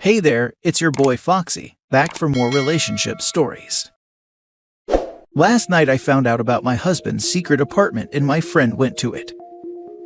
Hey there, it's your boy Foxy, back for more relationship stories. Last night I found out about my husband's secret apartment and my friend went to it.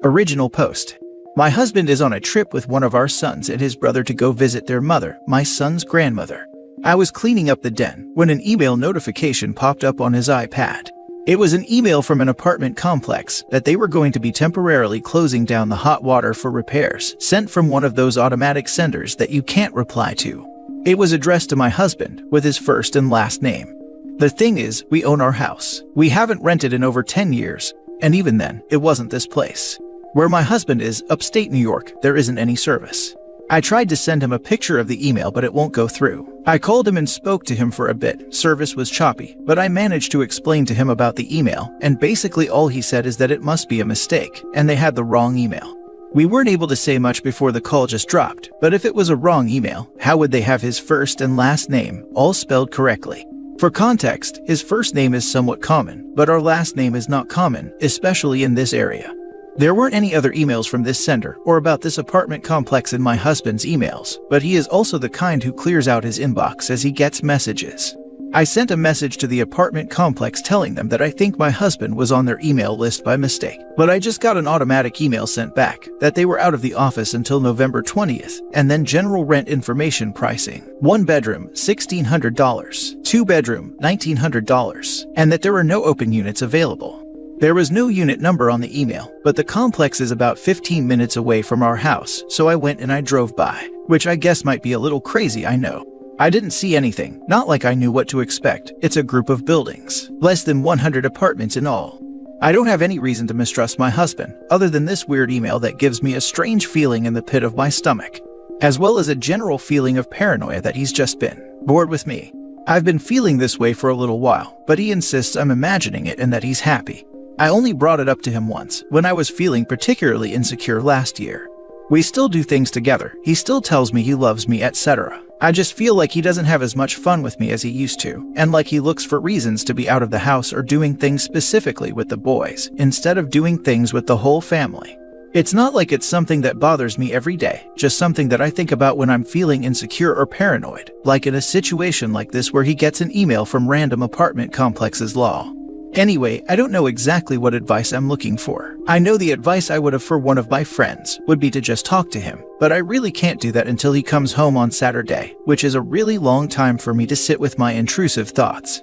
Original post. My husband is on a trip with one of our sons and his brother to go visit their mother, my son's grandmother. I was cleaning up the den when an email notification popped up on his iPad. It was an email from an apartment complex that they were going to be temporarily closing down the hot water for repairs, sent from one of those automatic senders that you can't reply to. It was addressed to my husband with his first and last name. The thing is, we own our house. We haven't rented in over 10 years, and even then, it wasn't this place. Where my husband is, upstate New York, there isn't any service. I tried to send him a picture of the email, but it won't go through. I called him and spoke to him for a bit. Service was choppy, but I managed to explain to him about the email, and basically all he said is that it must be a mistake, and they had the wrong email. We weren't able to say much before the call just dropped, but if it was a wrong email, how would they have his first and last name all spelled correctly? For context, his first name is somewhat common, but our last name is not common, especially in this area. There weren't any other emails from this sender or about this apartment complex in my husband's emails, but he is also the kind who clears out his inbox as he gets messages. I sent a message to the apartment complex telling them that I think my husband was on their email list by mistake, but I just got an automatic email sent back that they were out of the office until November 20th, and then general rent information pricing. 1 bedroom, $1,600, 2 bedroom, $1,900, and that there were no open units available. There was no unit number on the email, but the complex is about 15 minutes away from our house, so I went and I drove by, which I guess might be a little crazy, I know. I didn't see anything, not like I knew what to expect. It's a group of buildings, less than 100 apartments in all. I don't have any reason to mistrust my husband, other than this weird email that gives me a strange feeling in the pit of my stomach, as well as a general feeling of paranoia that he's just been bored with me. I've been feeling this way for a little while, but he insists I'm imagining it and that he's happy. I only brought it up to him once, when I was feeling particularly insecure last year. We still do things together, he still tells me he loves me, etc. I just feel like he doesn't have as much fun with me as he used to, and like he looks for reasons to be out of the house or doing things specifically with the boys, instead of doing things with the whole family. It's not like it's something that bothers me every day, just something that I think about when I'm feeling insecure or paranoid, like in a situation like this where he gets an email from random apartment complex's law. Anyway, I don't know exactly what advice I'm looking for. I know the advice I would have for one of my friends would be to just talk to him, but I really can't do that until he comes home on Saturday, which is a really long time for me to sit with my intrusive thoughts.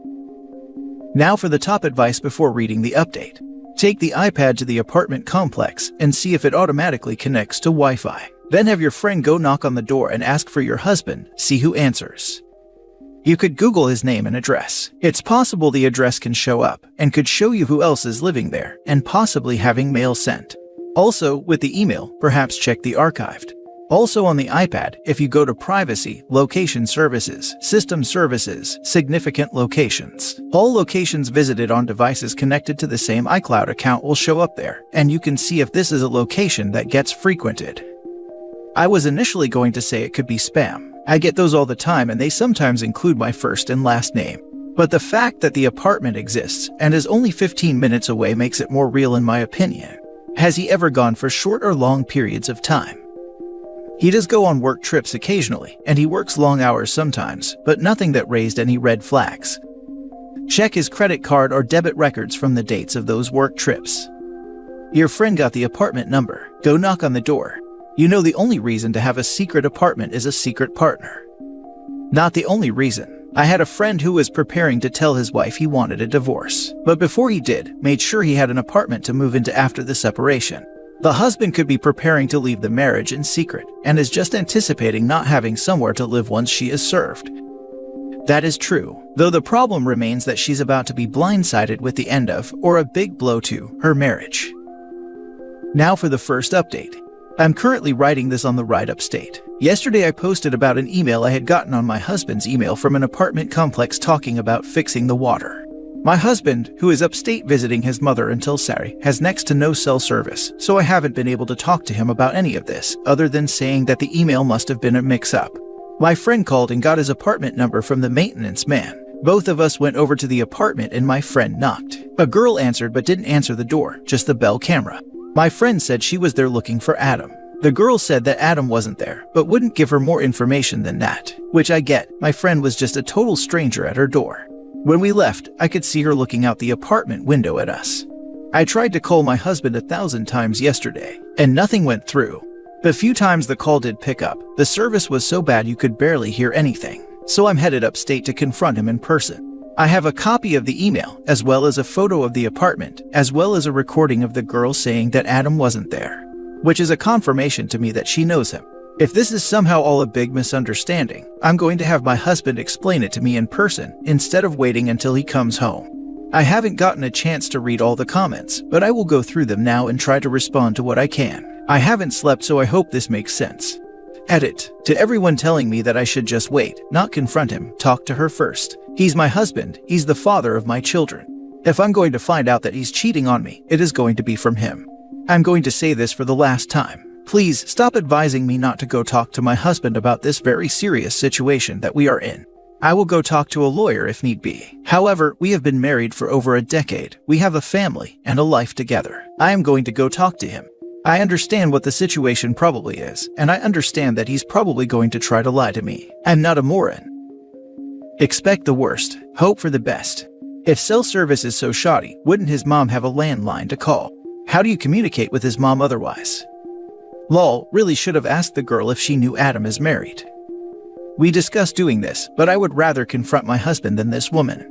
Now for the top advice before reading the update. Take the iPad to the apartment complex and see if it automatically connects to Wi-Fi. Then have your friend go knock on the door and ask for your husband, see who answers. You could Google his name and address. It's possible the address can show up and could show you who else is living there and possibly having mail sent. Also, with the email, perhaps check the archived. Also on the iPad, if you go to Privacy, Location Services, System Services, Significant Locations, all locations visited on devices connected to the same iCloud account will show up there, and you can see if this is a location that gets frequented. I was initially going to say it could be spam. I get those all the time and they sometimes include my first and last name. But the fact that the apartment exists and is only 15 minutes away makes it more real in my opinion. Has he ever gone for short or long periods of time? He does go on work trips occasionally, and he works long hours sometimes, but nothing that raised any red flags. Check his credit card or debit records from the dates of those work trips. Your friend got the apartment number. Go knock on the door. You know the only reason to have a secret apartment is a secret partner. Not the only reason. I had a friend who was preparing to tell his wife he wanted a divorce, but before he did, made sure he had an apartment to move into after the separation. The husband could be preparing to leave the marriage in secret and is just anticipating not having somewhere to live once she is served. That is true, though the problem remains that she's about to be blindsided with the end of, or a big blow to, her marriage. Now for the first update. I'm currently writing this on the ride upstate. Yesterday I posted about an email I had gotten on my husband's email from an apartment complex talking about fixing the water. My husband, who is upstate visiting his mother until Saturday, has next to no cell service, so I haven't been able to talk to him about any of this, other than saying that the email must have been a mix-up. My friend called and got his apartment number from the maintenance man. Both of us went over to the apartment and my friend knocked. A girl answered but didn't answer the door, just the bell camera. My friend said she was there looking for Adam. The girl said that Adam wasn't there, but wouldn't give her more information than that, which I get. My friend was just a total stranger at her door. When we left, I could see her looking out the apartment window at us. I tried to call my husband 1,000 times yesterday, and nothing went through. The few times the call did pick up, the service was so bad you could barely hear anything, so I'm headed upstate to confront him in person. I have a copy of the email, as well as a photo of the apartment, as well as a recording of the girl saying that Adam wasn't there, which is a confirmation to me that she knows him. If this is somehow all a big misunderstanding, I'm going to have my husband explain it to me in person instead of waiting until he comes home. I haven't gotten a chance to read all the comments, but I will go through them now and try to respond to what I can. I haven't slept, so I hope this makes sense. Edit. To everyone telling me that I should just wait, not confront him, talk to her first. He's my husband, he's the father of my children. If I'm going to find out that he's cheating on me, it is going to be from him. I'm going to say this for the last time. Please stop advising me not to go talk to my husband about this very serious situation that we are in. I will go talk to a lawyer if need be. However, we have been married for over a decade. We have a family and a life together. I am going to go talk to him. I understand what the situation probably is, and I understand that he's probably going to try to lie to me. I'm not a moron. Expect the worst, hope for the best. If cell service is so shoddy, wouldn't his mom have a landline to call? How do you communicate with his mom otherwise? Lol, really should have asked the girl if she knew Adam is married. We discussed doing this, but I would rather confront my husband than this woman.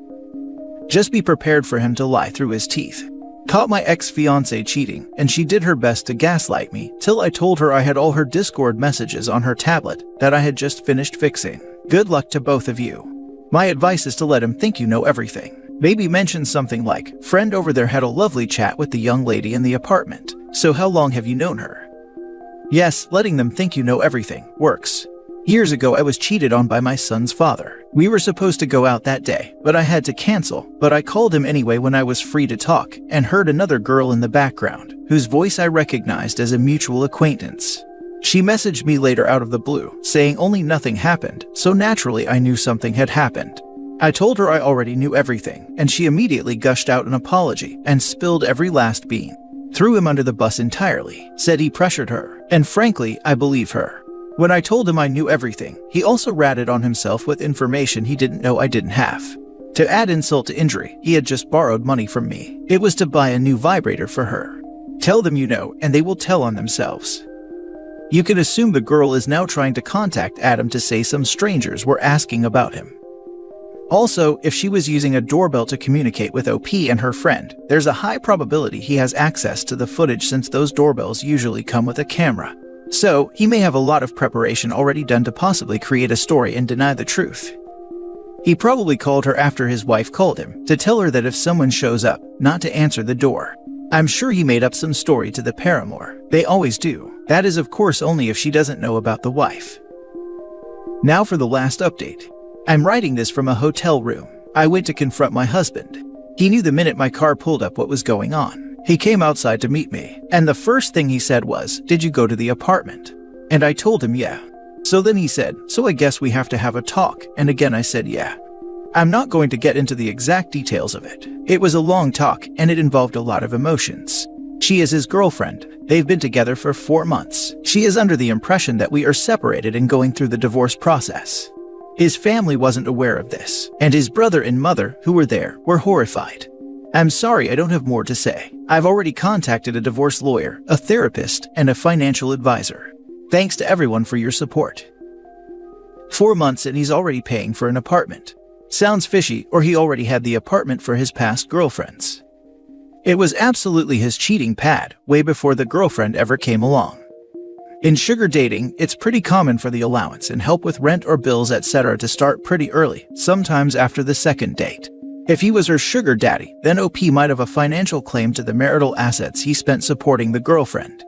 Just be prepared for him to lie through his teeth. Caught my ex-fiancée cheating, and she did her best to gaslight me till I told her I had all her Discord messages on her tablet that I had just finished fixing. Good luck to both of you. My advice is to let him think you know everything. Maybe mention something like, friend over there had a lovely chat with the young lady in the apartment. So how long have you known her? Yes, letting them think you know everything works. Years ago I was cheated on by my son's father. We were supposed to go out that day, but I had to cancel. But I called him anyway when I was free to talk, and heard another girl in the background, whose voice I recognized as a mutual acquaintance. She messaged me later out of the blue, saying only nothing happened, so naturally I knew something had happened. I told her I already knew everything, and she immediately gushed out an apology and spilled every last bean. Threw him under the bus entirely, said he pressured her, and frankly, I believe her. When I told him I knew everything, he also ratted on himself with information he didn't know I didn't have. To add insult to injury, he had just borrowed money from me. It was to buy a new vibrator for her. Tell them you know, and they will tell on themselves. You can assume the girl is now trying to contact Adam to say some strangers were asking about him. Also, if she was using a doorbell to communicate with OP and her friend, there's a high probability he has access to the footage since those doorbells usually come with a camera. So, he may have a lot of preparation already done to possibly create a story and deny the truth. He probably called her after his wife called him, to tell her that if someone shows up, not to answer the door. I'm sure he made up some story to the paramour. They always do. That is of course only if she doesn't know about the wife. Now for the last update. I'm writing this from a hotel room. I went to confront my husband. He knew the minute my car pulled up what was going on. He came outside to meet me, and the first thing he said was, "Did you go to the apartment?" And I told him yeah. So then he said, "So I guess we have to have a talk," and again I said yeah. I'm not going to get into the exact details of it. It was a long talk, and it involved a lot of emotions. She is his girlfriend. They've been together for 4 months. She is under the impression that we are separated and going through the divorce process. His family wasn't aware of this, and his brother and mother, who were there, were horrified. I'm sorry I don't have more to say. I've already contacted a divorce lawyer, a therapist, and a financial advisor. Thanks to everyone for your support. 4 months and he's already paying for an apartment. Sounds fishy, or he already had the apartment for his past girlfriends. It was absolutely his cheating pad, way before the girlfriend ever came along. In sugar dating, it's pretty common for the allowance and help with rent or bills etc. to start pretty early, sometimes after the second date. If he was her sugar daddy, then OP might have a financial claim to the marital assets he spent supporting the girlfriend.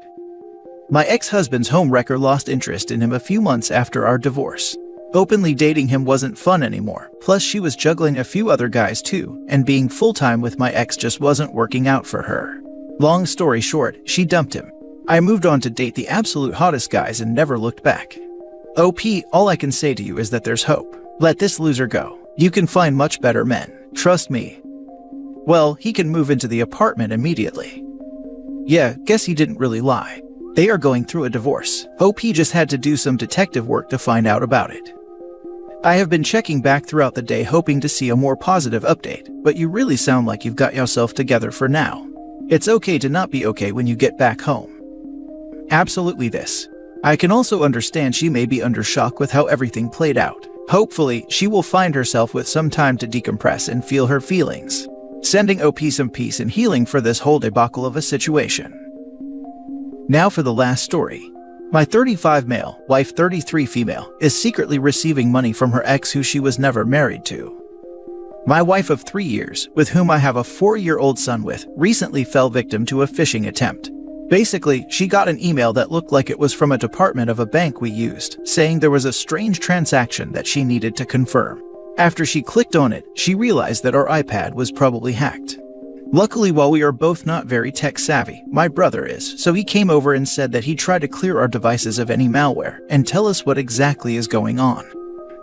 My ex-husband's homewrecker lost interest in him a few months after our divorce. Openly dating him wasn't fun anymore, plus she was juggling a few other guys too, and being full-time with my ex just wasn't working out for her. Long story short, she dumped him. I moved on to date the absolute hottest guys and never looked back. OP, all I can say to you is that there's hope. Let this loser go. You can find much better men. Trust me. Well, he can move into the apartment immediately. Yeah, guess he didn't really lie. They are going through a divorce. Hope he just had to do some detective work to find out about it. I have been checking back throughout the day hoping to see a more positive update, but you really sound like you've got yourself together for now. It's okay to not be okay when you get back home. Absolutely this. I can also understand she may be under shock with how everything played out. Hopefully, she will find herself with some time to decompress and feel her feelings. Sending OP some peace and healing for this whole debacle of a situation. Now for the last story. My 35 male, wife 33 female, is secretly receiving money from her ex who she was never married to. My wife of 3 years, with whom I have a 4-year-old son with, recently fell victim to a phishing attempt. Basically, she got an email that looked like it was from a department of a bank we used, saying there was a strange transaction that she needed to confirm. After she clicked on it, she realized that our iPad was probably hacked. Luckily, while we are both not very tech-savvy, my brother is, so he came over and said that he tried to clear our devices of any malware and tell us what exactly is going on.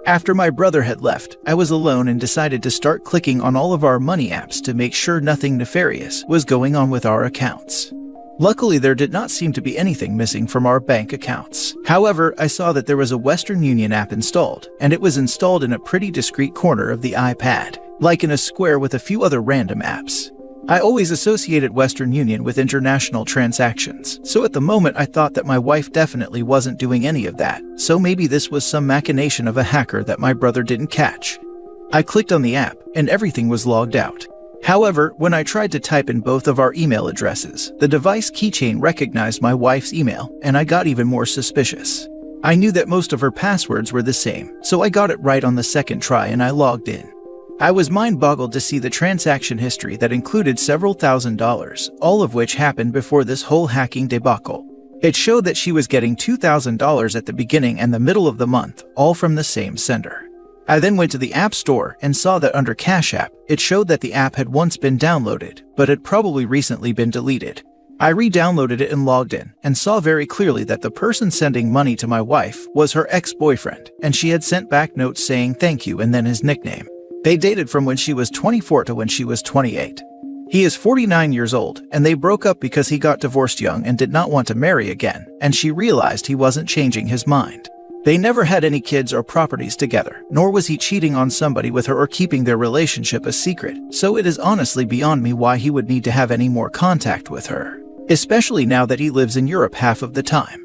After my brother had left, I was alone and decided to start clicking on all of our money apps to make sure nothing nefarious was going on with our accounts. Luckily, there did not seem to be anything missing from our bank accounts. However, I saw that there was a Western Union app installed, and it was installed in a pretty discreet corner of the iPad, like in a square with a few other random apps. I always associated Western Union with international transactions, so at the moment I thought that my wife definitely wasn't doing any of that, so maybe this was some machination of a hacker that my brother didn't catch. I clicked on the app, and everything was logged out. However, when I tried to type in both of our email addresses, the device keychain recognized my wife's email, and I got even more suspicious. I knew that most of her passwords were the same, so I got it right on the second try and I logged in. I was mind-boggled to see the transaction history that included several $1,000s, all of which happened before this whole hacking debacle. It showed that she was getting $2,000 at the beginning and the middle of the month, all from the same sender. I then went to the App Store and saw that under Cash App, it showed that the app had once been downloaded, but had probably recently been deleted. I re-downloaded it and logged in, and saw very clearly that the person sending money to my wife was her ex-boyfriend, and she had sent back notes saying thank you and then his nickname. They dated from when she was 24 to when she was 28. He is 49 years old, and they broke up because he got divorced young and did not want to marry again, and she realized he wasn't changing his mind. They never had any kids or properties together, nor was he cheating on somebody with her or keeping their relationship a secret, so it is honestly beyond me why he would need to have any more contact with her, especially now that he lives in Europe half of the time.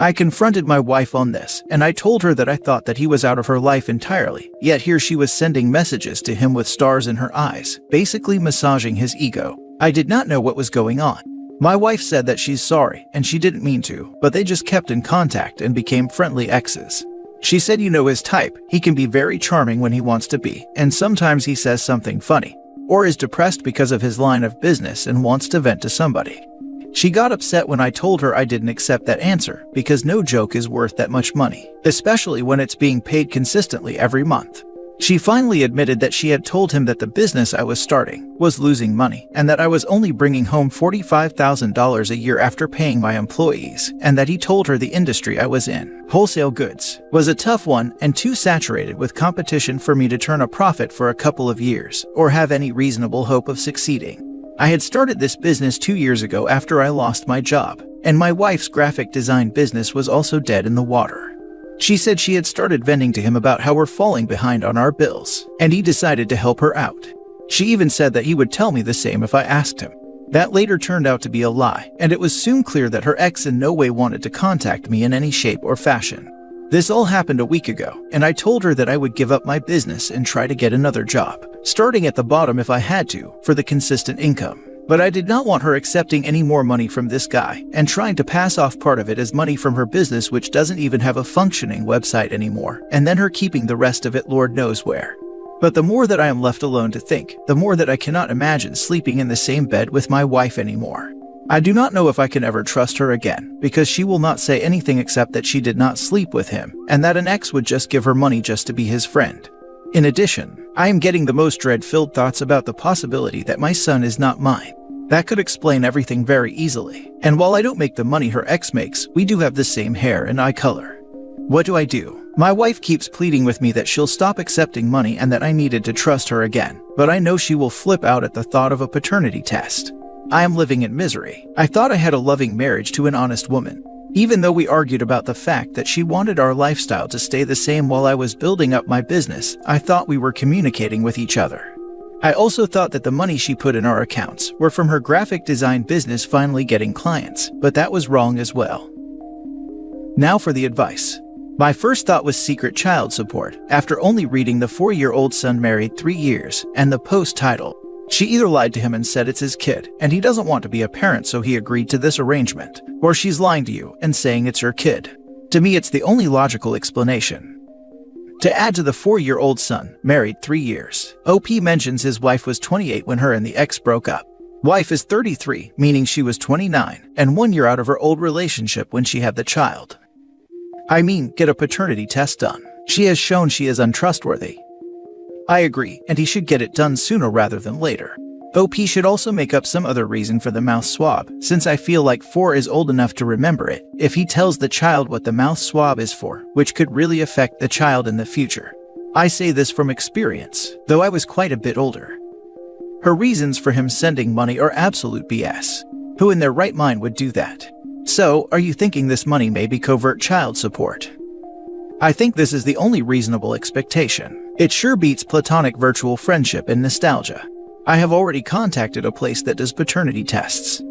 I confronted my wife on this, and I told her that I thought that he was out of her life entirely, yet here she was sending messages to him with stars in her eyes, basically massaging his ego. I did not know what was going on. My wife said that she's sorry, and she didn't mean to, but they just kept in contact and became friendly exes. She said you know his type, he can be very charming when he wants to be, and sometimes he says something funny, or is depressed because of his line of business and wants to vent to somebody. She got upset when I told her I didn't accept that answer, because no joke is worth that much money, especially when it's being paid consistently every month. She finally admitted that she had told him that the business I was starting was losing money, and that I was only bringing home $45,000 a year after paying my employees, and that he told her the industry I was in, wholesale goods, was a tough one and too saturated with competition for me to turn a profit for a couple of years, or have any reasonable hope of succeeding. I had started this business 2 years ago after I lost my job, and my wife's graphic design business was also dead in the water. She said she had started venting to him about how we're falling behind on our bills, and he decided to help her out. She even said that he would tell me the same if I asked him. That later turned out to be a lie, and it was soon clear that her ex in no way wanted to contact me in any shape or fashion. This all happened a week ago, and I told her that I would give up my business and try to get another job, starting at the bottom if I had to, for the consistent income. But I did not want her accepting any more money from this guy and trying to pass off part of it as money from her business, which doesn't even have a functioning website anymore, and then her keeping the rest of it Lord knows where. But the more that I am left alone to think, the more that I cannot imagine sleeping in the same bed with my wife anymore. I do not know if I can ever trust her again, because she will not say anything except that she did not sleep with him, and that an ex would just give her money just to be his friend. In addition, I am getting the most dread-filled thoughts about the possibility that my son is not mine. That could explain everything very easily. And while I don't make the money her ex makes, we do have the same hair and eye color. What do I do? My wife keeps pleading with me that she'll stop accepting money and that I needed to trust her again, but I know she will flip out at the thought of a paternity test. I am living in misery. I thought I had a loving marriage to an honest woman. Even though we argued about the fact that she wanted our lifestyle to stay the same while I was building up my business, I thought we were communicating with each other. I also thought that the money she put in our accounts were from her graphic design business finally getting clients, but that was wrong as well. Now for the advice. My first thought was secret child support, after only reading the 4-year-old son married 3 years and the post title. She either lied to him and said it's his kid, and he doesn't want to be a parent so he agreed to this arrangement, or she's lying to you and saying it's her kid. To me, it's the only logical explanation. To add to the 4-year-old son, married 3 years, OP mentions his wife was 28 when her and the ex broke up. Wife is 33, meaning she was 29, and 1 year out of her old relationship when she had the child. I mean, get a paternity test done. She has shown she is untrustworthy. I agree, and he should get it done sooner rather than later. OP should also make up some other reason for the mouth swab, since I feel like 4 is old enough to remember it, if he tells the child what the mouth swab is for, which could really affect the child in the future. I say this from experience, though I was quite a bit older. Her reasons for him sending money are absolute BS. Who in their right mind would do that? So, are you thinking this money may be covert child support? I think this is the only reasonable expectation. It sure beats platonic virtual friendship and nostalgia. I have already contacted a place that does paternity tests.